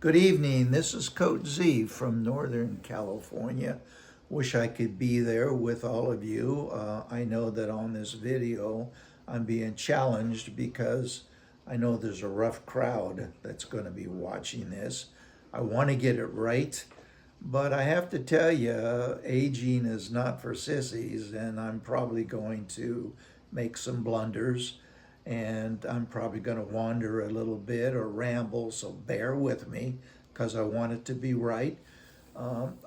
Good evening. This is Coach Z from Northern California. Wish I could be there with all of you. I know that on this video I'm being challenged because I know there's a rough crowd that's going to be watching this. I want to get it right, but I have to tell you, aging is not for sissies, and I'm probably going to make some blunders, and I'm probably going to wander a little bit or ramble, so bear with me because I want it to be right.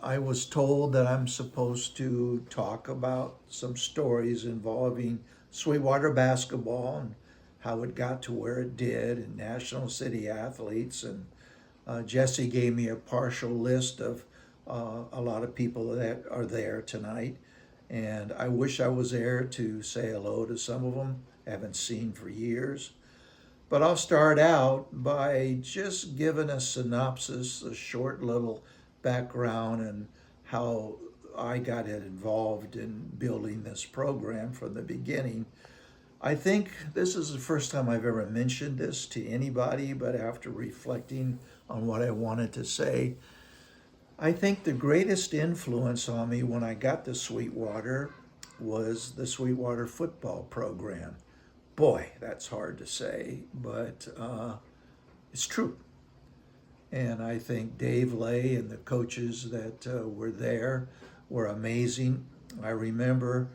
I was told that I'm supposed to talk about some stories involving Sweetwater basketball and how it got to where it did, and National City athletes. And Jesse gave me a partial list of a lot of people that are there tonight. And I wish I was there to say hello to some of them. I haven't seen for years. But I'll start out by just giving a synopsis, a short little background, and how I got involved in building this program from the beginning. I think this is the first time I've ever mentioned this to anybody, but after reflecting on what I wanted to say, I think the greatest influence on me when I got to Sweetwater was the Sweetwater football program. Boy, that's hard to say, but it's true. And I think Dave Lay and the coaches that were there were amazing. I remember,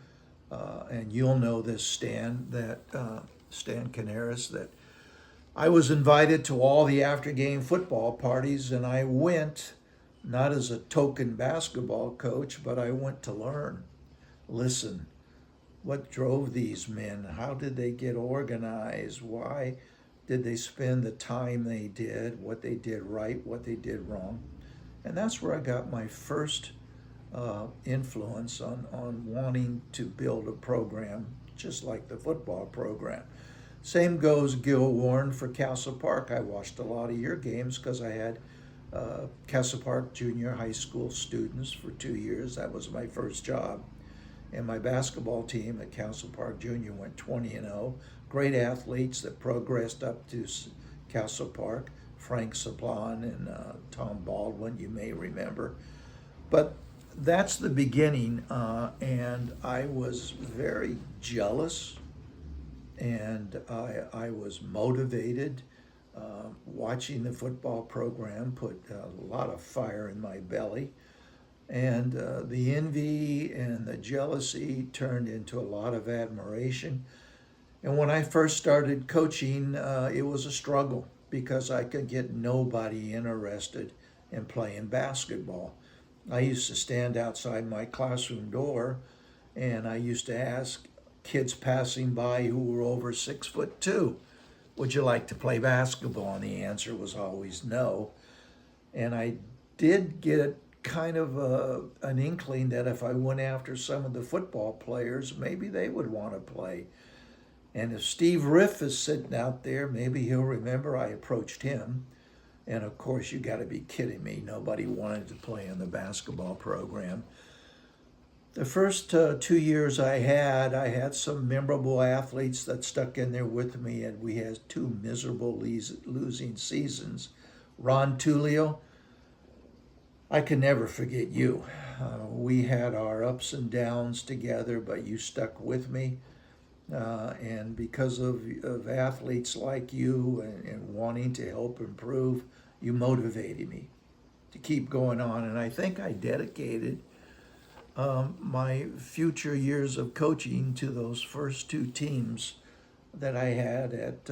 and you'll know this, Stan, that Stan Canaris, that I was invited to all the after-game football parties, and I went not as a token basketball coach, but I went to learn, listen. What drove these men? How did they get organized? Why did they spend the time they did? What they did right, what they did wrong? And that's where I got my first influence on wanting to build a program just like the football program. Same goes Gil Warren for Castle Park. I watched a lot of your games because I had Castle Park junior high school students for 2 years. That was my first job. And my basketball team at Castle Park Junior went 20-0. Great athletes that progressed up to Castle Park. Frank Saplon and Tom Baldwin, you may remember. But that's the beginning, and I was very jealous, and I was motivated. Watching the football program put a lot of fire in my belly. And the envy and the jealousy turned into a lot of admiration. And when I first started coaching, it was a struggle because I could get nobody interested in playing basketball. I used to stand outside my classroom door and I used to ask kids passing by who were over 6'2", would you like to play basketball? And the answer was always no. And I did get kind of an inkling that if I went after some of the football players, maybe they would want to play. And if Steve Riff is sitting out there, maybe he'll remember I approached him. And of course, you got to be kidding me. Nobody wanted to play in the basketball program. The first 2 years I had some memorable athletes that stuck in there with me, and we had 2 miserable losing seasons. Ron Tulio, I can never forget you. We had our ups and downs together, but you stuck with me. And because of athletes like you and wanting to help improve, you motivated me to keep going on. And I think I dedicated my future years of coaching to those first 2 teams that I had at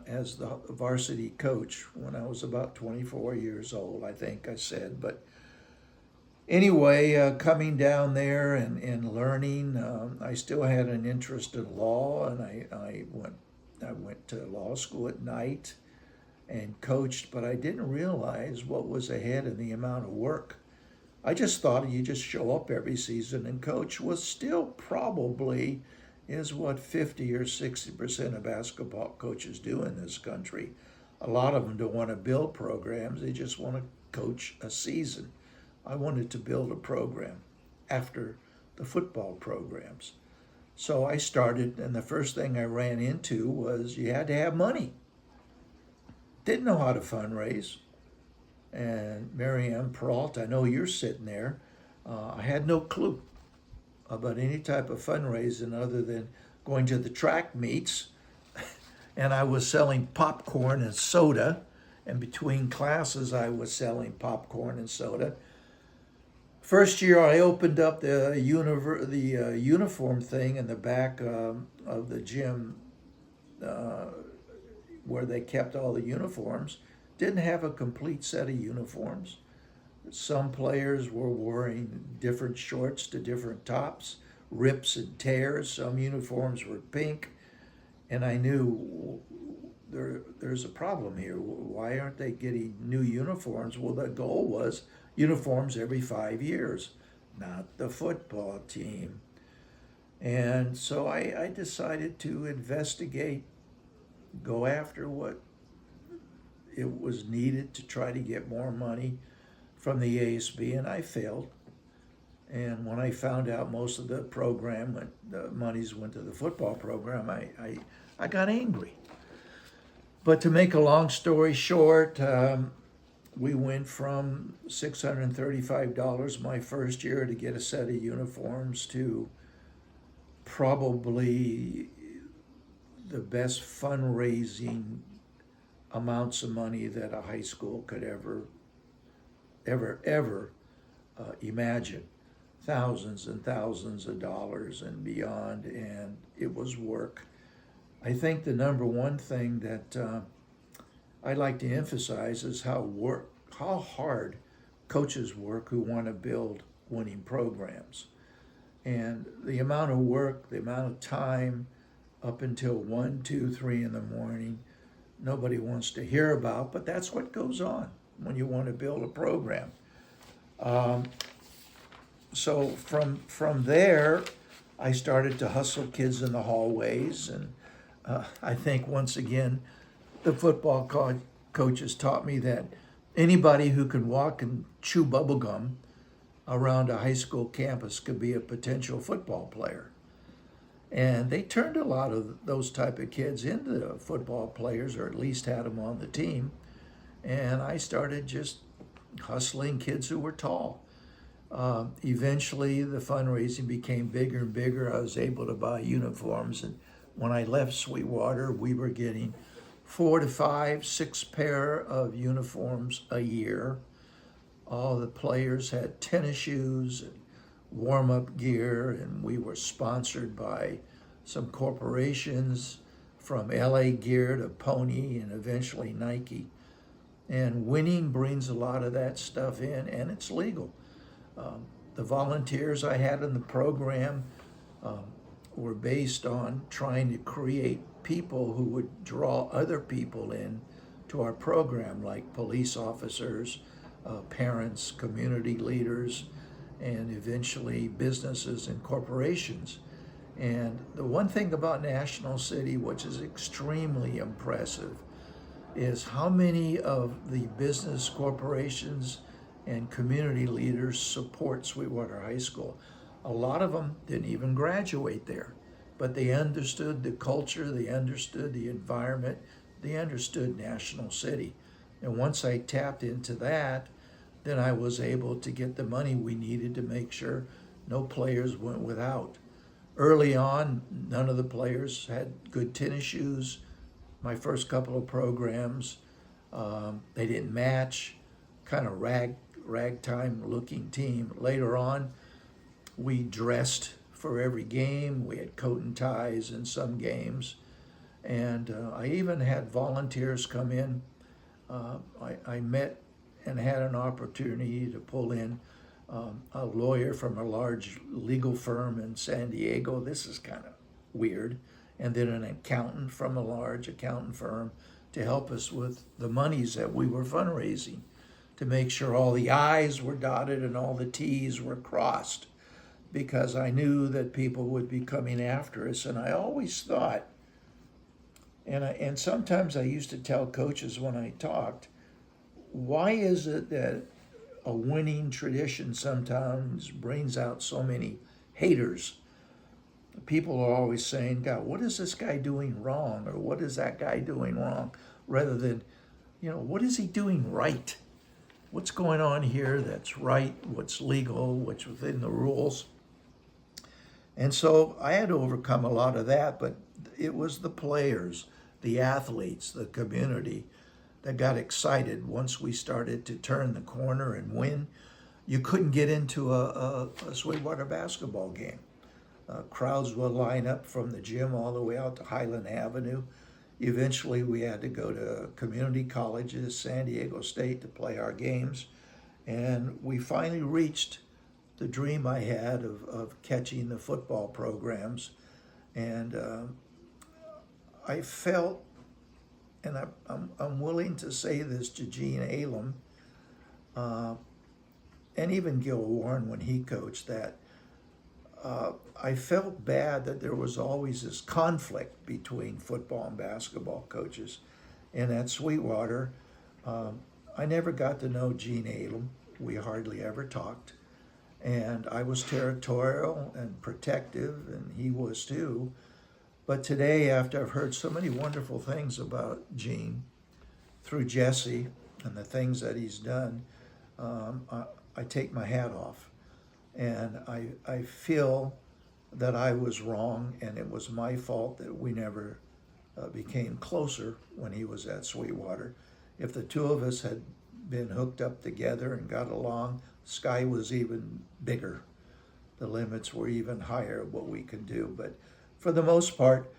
as the varsity coach when I was about 24 years old, I think I said. But anyway, coming down there and learning, I still had an interest in law, and I went to law school at night and coached, but I didn't realize what was ahead in the amount of work. I just thought you just show up every season and coach was still probably is what 50 or 60% of basketball coaches do in this country. A lot of them don't want to build programs. They just want to coach a season. I wanted to build a program after the football programs. So I started, and the first thing I ran into was you had to have money. didn't know how to fundraise. And Marianne Peralta, I know you're sitting there. I had no clue about any type of fundraising other than going to the track meets. And I was selling popcorn and soda. And between classes, I was selling popcorn and soda. First year, I opened up the uniform thing in the back of the gym where they kept all the uniforms. Didn't have a complete set of uniforms. Some players were wearing different shorts to different tops, rips and tears. Some uniforms were pink. And I knew there's a problem here. Why aren't they getting new uniforms? Well, the goal was uniforms every 5 years, not the football team. And so I decided to investigate, go after what it was needed to try to get more money from the ASB, and I failed. And when I found out most of the program, the monies went to the football program, I got angry. But to make a long story short, we went from $635 my first year to get a set of uniforms to probably the best fundraising amounts of money that a high school could ever imagine. Thousands and thousands of dollars and beyond, and it was work. I think the number one thing that I like to emphasize is how hard coaches work who want to build winning programs. And the amount of work, the amount of time up until 1, 2, 3 in the morning, nobody wants to hear about, but that's what goes on when you want to build a program. So from there, I started to hustle kids in the hallways, and I think once again, the football coaches taught me that anybody who can walk and chew bubble gum around a high school campus could be a potential football player. And they turned a lot of those type of kids into football players, or at least had them on the team. And I started just hustling kids who were tall. Eventually, the fundraising became bigger and bigger. I was able to buy uniforms, and when I left Sweetwater, we were getting 4 to 5, 6 pair of uniforms a year. All the players had tennis shoes and warm-up gear, and we were sponsored by some corporations from LA Gear to Pony and eventually Nike. And winning brings a lot of that stuff in, and it's legal. The volunteers I had in the program were based on trying to create people who would draw other people in to our program, like police officers, parents, community leaders, and eventually businesses and corporations. And the one thing about National City, which is extremely impressive, is how many of the business corporations and community leaders support Sweetwater High School. A lot of them didn't even graduate there, but they understood the culture, they understood the environment, they understood National City. And once I tapped into that, then I was able to get the money we needed to make sure no players went without. Early on, none of the players had good tennis shoes. My first couple of programs, they didn't match, kind of ragtime looking team. Later on, we dressed for every game. We had coat and ties in some games. And I even had volunteers come in. I met and had an opportunity to pull in a lawyer from a large legal firm in San Diego. This is kind of weird. And then an accountant from a large accountant firm to help us with the monies that we were fundraising, to make sure all the I's were dotted and all the T's were crossed, because I knew that people would be coming after us. And I always thought, and sometimes I used to tell coaches when I talked, why is it that a winning tradition sometimes brings out so many haters? People are always saying, God, what is this guy doing wrong? Or what is that guy doing wrong? Rather than what is he doing right? What's going on here that's right? What's legal? What's within the rules? And so I had to overcome a lot of that, but it was the players, the athletes, the community that got excited once we started to turn the corner and win. You couldn't get into a Sweetwater basketball game. Crowds would line up from the gym all the way out to Highland Avenue. Eventually, we had to go to community colleges, San Diego State, to play our games. And we finally reached the dream I had of catching the football programs. And I felt, and I'm willing to say this to Gene Alum, and even Gil Warren when he coached, that I felt bad that there was always this conflict between football and basketball coaches. And at Sweetwater, I never got to know Gene Alum. We hardly ever talked. And I was territorial and protective, and he was too. But today, after I've heard so many wonderful things about Gene through Jesse and the things that he's done, I take my hat off. And I feel that I was wrong, and it was my fault that we never became closer when he was at Sweetwater. If the two of us had been hooked up together and got along, sky was even bigger. The limits were even higher of what we could do. But for the most part,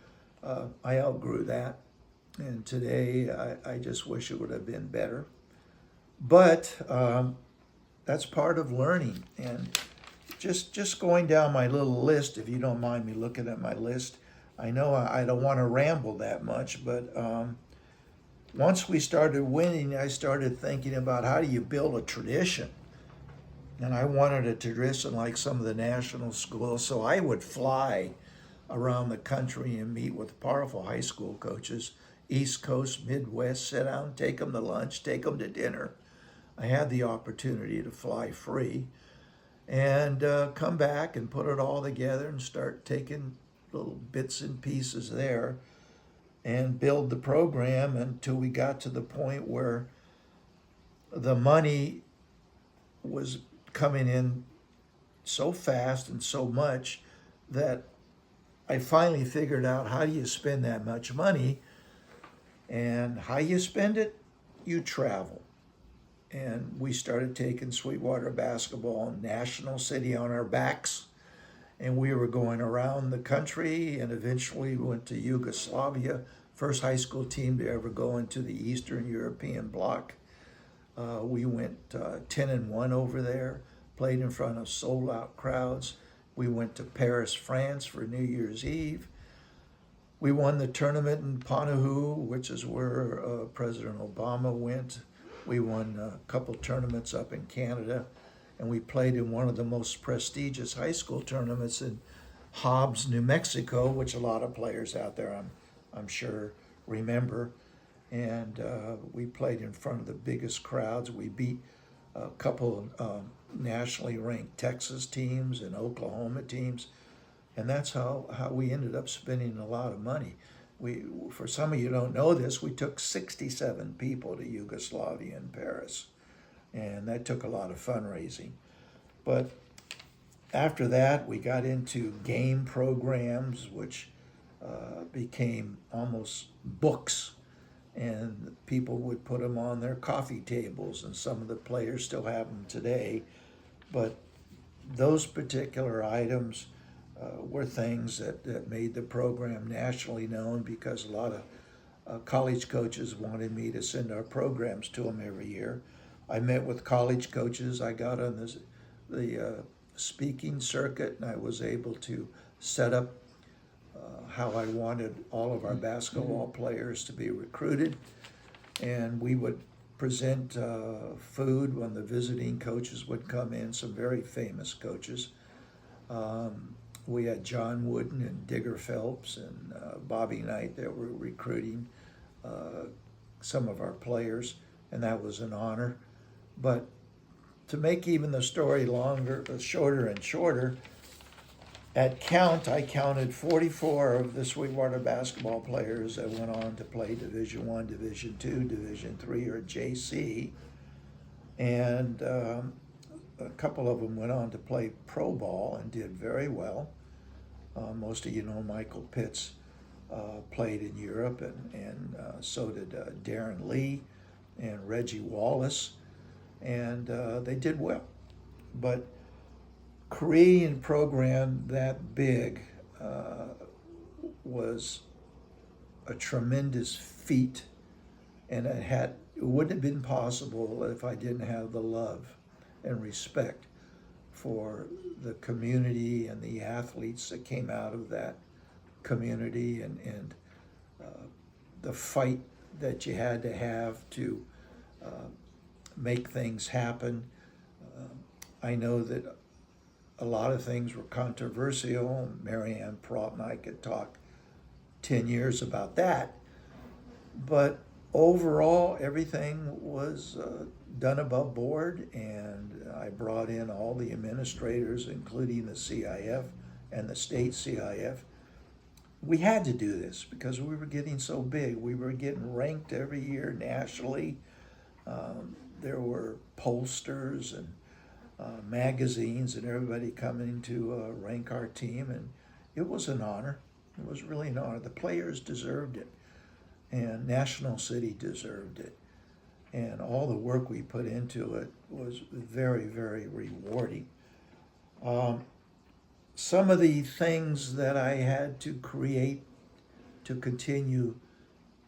I outgrew that. And today, I just wish it would have been better. But that's part of learning. And just going down my little list, if you don't mind me looking at my list, I know I don't want to ramble that much, but once we started winning, I started thinking about how do you build a tradition. And I wanted a tradition like some of the national schools, so I would fly around the country and meet with powerful high school coaches, East Coast, Midwest, sit down, take them to lunch, take them to dinner. I had the opportunity to fly free and come back and put it all together and start taking little bits and pieces there and build the program until we got to the point where the money was coming in so fast and so much that I finally figured out how do you spend that much money, and how you spend it, you travel. And we started taking Sweetwater basketball national city on our backs, and we were going around the country, and eventually went to Yugoslavia, first high school team to ever go into the Eastern European bloc. We went 10-1 over there, played in front of sold-out crowds. We went to Paris, France for New Year's Eve. We won the tournament in Ponahou, which is where President Obama went. We won a couple tournaments up in Canada, and we played in one of the most prestigious high school tournaments in Hobbs, New Mexico, which a lot of players out there, I'm sure, remember. And we played in front of the biggest crowds. We beat a couple of nationally ranked Texas teams and Oklahoma teams. And that's how we ended up spending a lot of money. For some of you who don't know this, we took 67 people to Yugoslavia and Paris. And that took a lot of fundraising. But after that, we got into game programs, which became almost books. And people would put them on their coffee tables, and some of the players still have them today. But those particular items were things that made the program nationally known, because a lot of college coaches wanted me to send our programs to them every year. I met with college coaches. I got on the speaking circuit, and I was able to set up how I wanted all of our basketball players to be recruited. And we would present food when the visiting coaches would come in, some very famous coaches. We had John Wooden and Digger Phelps and Bobby Knight that were recruiting some of our players, and that was an honor. But to make even the story shorter and shorter, At count, I counted 44 of the Sweetwater basketball players that went on to play Division One, Division Two, Division Three, or JC, and a couple of them went on to play pro ball and did very well. Most of you know Michael Pitts played in Europe, and so did Darren Lee and Reggie Wallace, and they did well. But creating a program that big was a tremendous feat, and it wouldn't have been possible if I didn't have the love and respect for the community and the athletes that came out of that community, and the fight that you had to have to make things happen. I know that a lot of things were controversial. Marianne Pratt and I could talk 10 years about that. But overall, everything was done above board, and I brought in all the administrators, including the CIF and the state CIF. We had to do this because we were getting so big. We were getting ranked every year nationally. There were pollsters and magazines and everybody coming to rank our team, and it was an honor. It was really an honor. The players deserved it, and National City deserved it, and all the work we put into it was very, very rewarding. Some of the things that I had to create to continue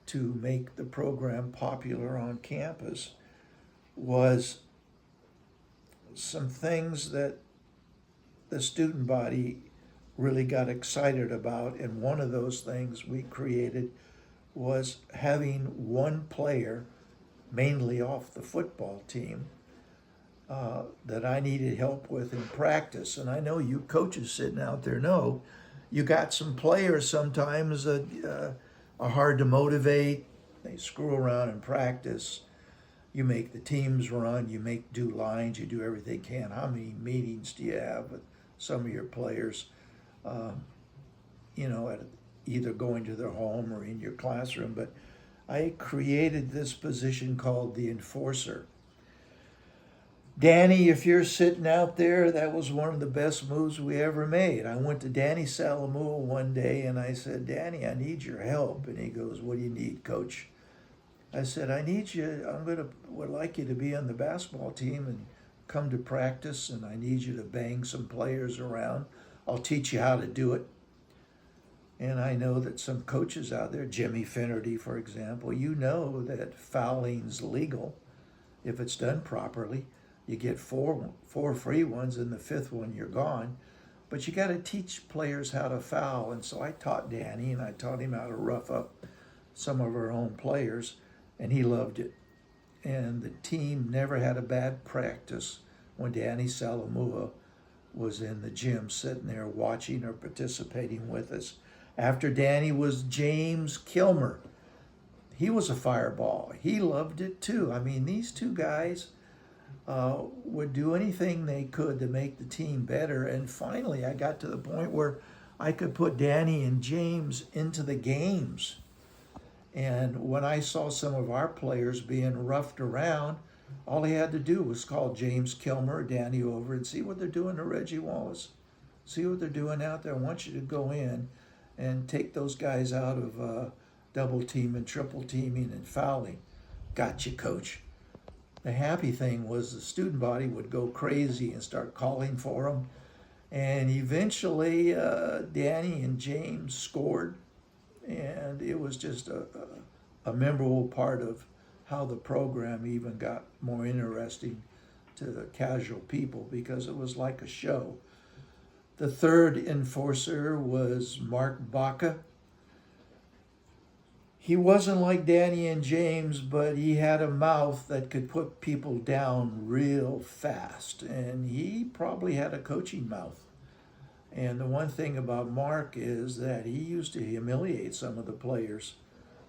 to make the program popular on campus was some things that the student body really got excited about, and one of those things we created was having one player, mainly off the football team, that I needed help with in practice. And I know you coaches sitting out there know you got some players sometimes that are hard to motivate. They screw around in practice. You make the teams run, you do lines, you do everything you can. How many meetings do you have with some of your players, at either going to their home or in your classroom? But I created this position called the enforcer. Danny, if you're sitting out there, that was one of the best moves we ever made. I went to Danny Salamua one day and I said, Danny, I need your help. And he goes, what do you need, coach? I said, I need you, would like you to be on the basketball team and come to practice, and I need you to bang some players around. I'll teach you how to do it. And I know that some coaches out there, Jimmy Finnerty, for example, you know that fouling's legal if it's done properly. You get four free ones, and the fifth one you're gone. But you got to teach players how to foul. And so I taught Danny, and I taught him how to rough up some of our own players, and he loved it. And the team never had a bad practice when Danny Salamua was in the gym sitting there watching or participating with us. After Danny was James Kilmer. He was a fireball. He loved it too. I mean, these two guys would do anything they could to make the team better. And finally, I got to the point where I could put Danny and James into the games. And when I saw some of our players being roughed around, all he had to do was call James Kilmer or Danny over and see what they're doing to Reggie Wallace. See what they're doing out there. I want you to go in and take those guys out of double teaming, triple teaming, and fouling. Gotcha, coach. The happy thing was the student body would go crazy and start calling for them. And eventually, Danny and James scored. And it was just a memorable part of how the program even got more interesting to the casual people, because it was like a show. The third enforcer was Mark Baca. He wasn't like Danny and James, but he had a mouth that could put people down real fast. And he probably had a coaching mouth. And the one thing about Mark is that he used to humiliate some of the players.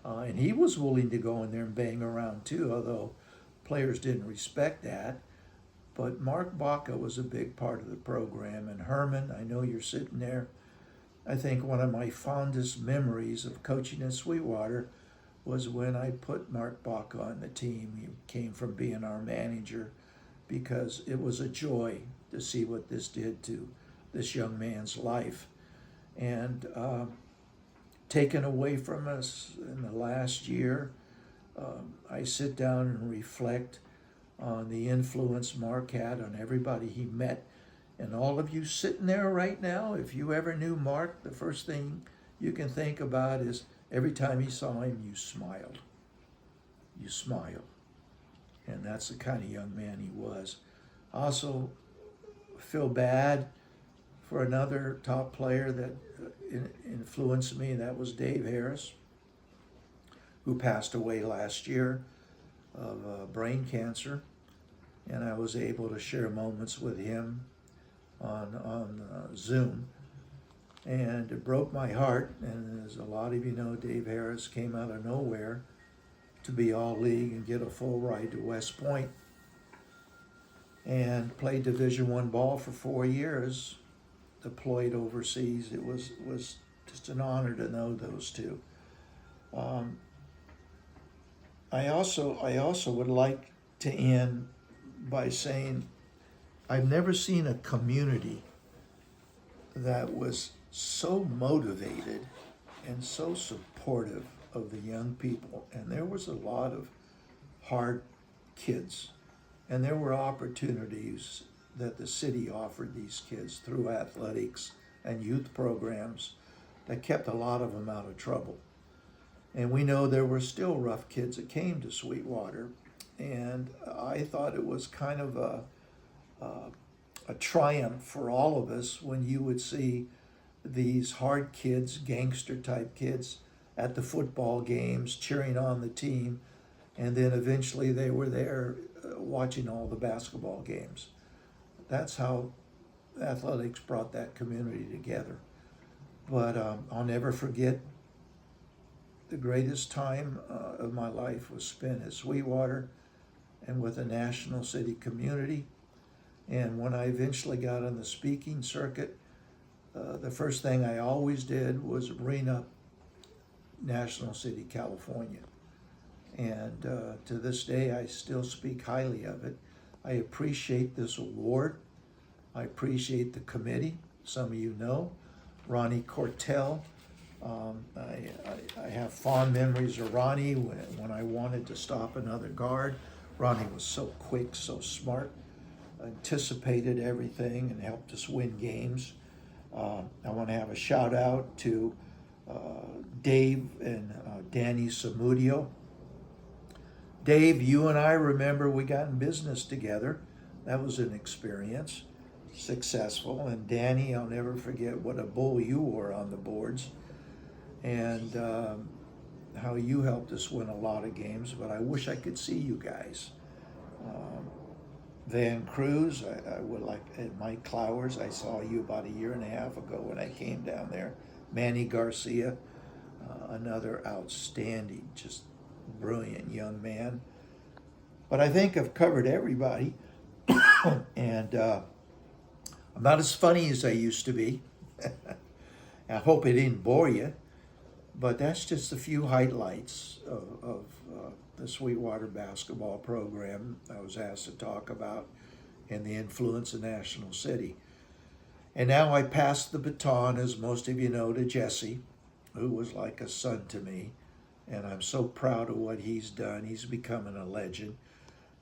And he was willing to go in there and bang around too, although players didn't respect that. But Mark Baca was a big part of the program. And Herman, I know you're sitting there. I think one of my fondest memories of coaching at Sweetwater was when I put Mark Baca on the team. He came from being our manager because it was a joy to see what this did to this young man's life. And taken away from us in the last year, I sit down and reflect on the influence Mark had on everybody he met. And all of you sitting there right now, if you ever knew Mark, the first thing you can think about is every time you saw him, you smiled. You smiled. And that's the kind of young man he was. I also feel bad for another top player that influenced me, and that was Dave Harris, who passed away last year of brain cancer. And I was able to share moments with him on Zoom. And it broke my heart. And as a lot of you know, Dave Harris came out of nowhere to be all league and get a full ride to West Point. And played Division I ball for 4 years, deployed overseas. It was just an honor to know those two. I also would like to end by saying I've never seen a community that was so motivated and so supportive of the young people. And there was a lot of hard kids, and there were opportunities that the city offered these kids through athletics and youth programs that kept a lot of them out of trouble. And we know there were still rough kids that came to Sweetwater. And I thought it was kind of a triumph for all of us when you would see these hard kids, gangster type kids, at the football games cheering on the team. And then eventually they were there watching all the basketball games. That's how athletics brought that community together. But I'll never forget the greatest time of my life was spent at Sweetwater and with the National City community. And when I eventually got on the speaking circuit, the first thing I always did was bring up National City, California. And to this day, I still speak highly of it. I appreciate this award. I appreciate the committee. Some of you know, Ronnie Cortell. I have fond memories of Ronnie when I wanted to stop another guard. Ronnie was so quick, so smart, anticipated everything and helped us win games. I want to have a shout out to Dave and Danny Samudio. Dave, you and I remember we got in business together. That was an experience, successful. And Danny, I'll never forget what a bull you were on the boards, and how you helped us win a lot of games. But I wish I could see you guys. Van Cruz, I would like, at Mike Clowers, I saw you about a year and a half ago when I came down there. Manny Garcia, another outstanding, just brilliant young man. But I think I've covered everybody. And I'm not as funny as I used to be. I hope it didn't bore you. But that's just a few highlights of the Sweetwater basketball program I was asked to talk about and the influence of National City. And now I pass the baton, as most of you know, to Jesse, who was like a son to me. And I'm so proud of what he's done. He's becoming a legend.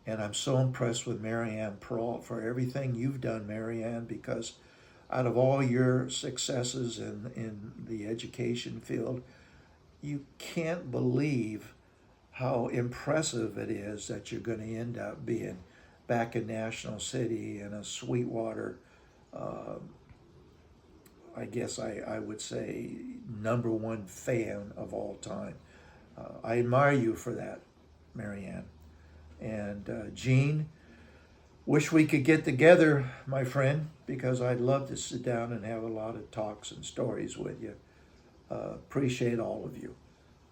And I'm so impressed with Marianne Peralt for everything you've done, Marianne, because out of all your successes in the education field, you can't believe how impressive it is that you're going to end up being back in National City and a Sweetwater, I guess I would say, #1 fan of all time. I admire you for that, Marianne. And Gene, wish we could get together, my friend, because I'd love to sit down and have a lot of talks and stories with you. Appreciate all of you.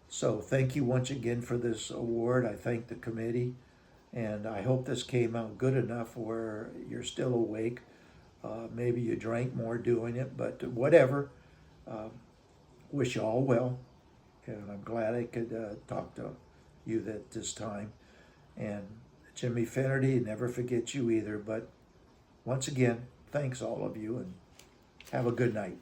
So thank you once again for this award. I thank the committee. And I hope this came out good enough where you're still awake. Maybe you drank more doing it, but whatever. Wish you all well. And I'm glad I could talk to you this time. And Jimmy Finnerty, never forget you either. But once again, thanks all of you, and have a good night.